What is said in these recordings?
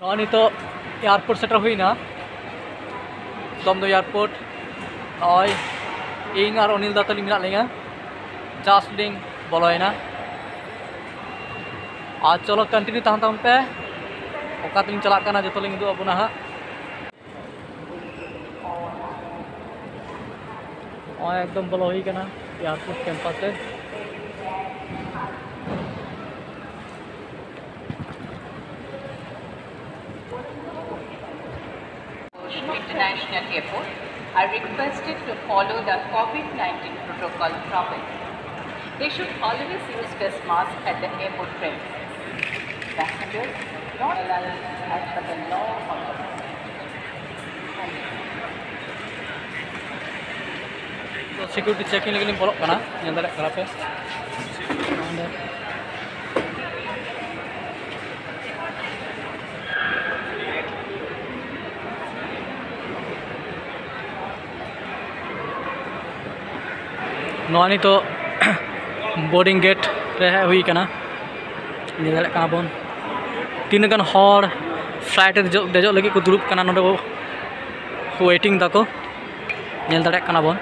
नितो airport shutter हुईना दमदो airport और इन और अनिल दा तली मेना लिंगा जस्ट लिंग बोलोयना आज चलो कंटिन्यू तहन तहन पे ओका तलिंग चला करना जो लिंग दो अबुना हा और एकदम बोलो हुई करना एयरपोर्ट कैंपस से International Airport are requested to follow the COVID-19 protocol properly. They should always use face masks at the airport premises. Passengers not allowed as per the law of the तो security checking लगे बोलो करना ये दारे करा पे Noni तो boarding gate रहे हुई करना ये दारे कना बोन तीन गन हॉर फ्लाइट देजो लगी को दुरुब करना नोडे को वेटिंग दाको ये दारे कना bone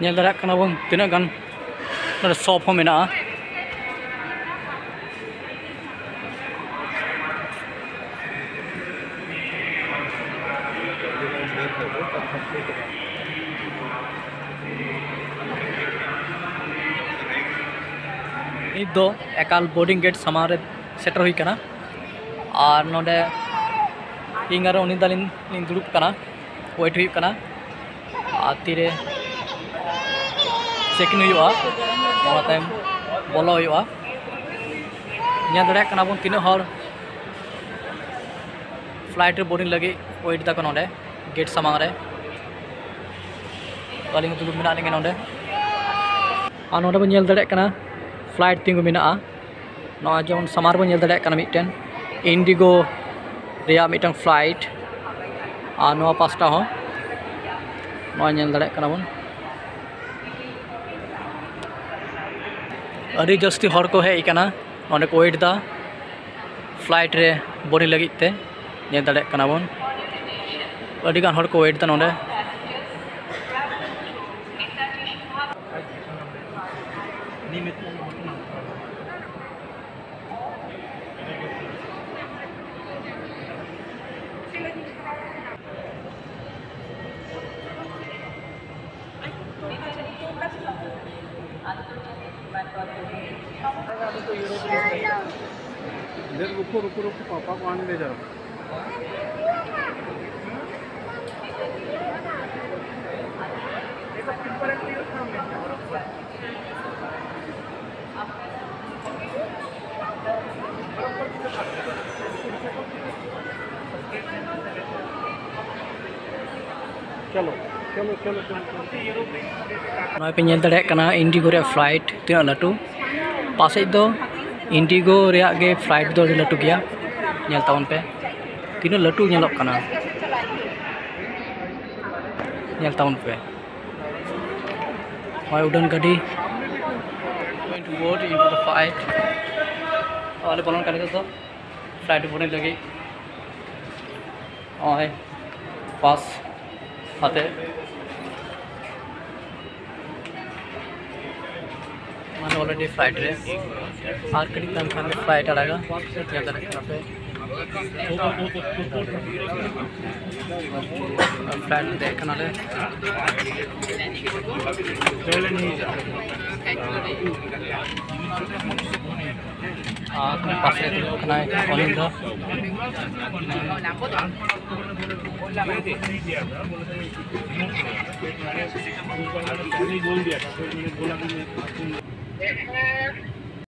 nyel darak kana bang tina gan ada shop ho mena ini do ekal boarding gate samare setter hui kana ar node ingar oni dalin durup kana wait hui kana atire checking हुआ बोलो हुआ दाड़ा बन तीन हर flight boarding लगे wait दाको नोडे gate सामांग रे अलिंग दुलुब मेना लिंगे नोडे आ नोडे बन दाड़ा फ्लाइट तिंगु मेना ना जेमन सामार बन दाड़ा मिटन इंडिगो रिया मिटन फ्लाइट आ नो पास्टा हो ना दाड़ा बन अड़ी जस्ती हर को हेज करना नोडे को वेट दा फ्लाइट रे बोर्डिंग लगी ते ये दाड़े कना बन अड़ी गान हर को वेट दा नोडे रुको रुको रुको पापा को आने ले जाओ चलो चलो चलो चलो पे नेल दाड़े कना इंडिगो रे फ्लाइट तीना लाटू पासे दो इंडिगो रे गे फ्लाइट दो लाटू गया नेल तावन पे तीना लाटू नेलोक कना नेल तावन पे होय उड़ान गाड़ी going to board into the flight वाले बोलन करने तो फ्लाइट बोर्डिंग लगी होय पास आते मान ऑलरेडी फ्लाइट रे आर कड़ी तन खान फ्लाइट आड़ागा या दारे कना पे फ्लाइट देखना ले पासे कना ऑनिल दा नहीं दिया था, बोला था मैंने बोल दिया था, तो मैंने बोला कि मैं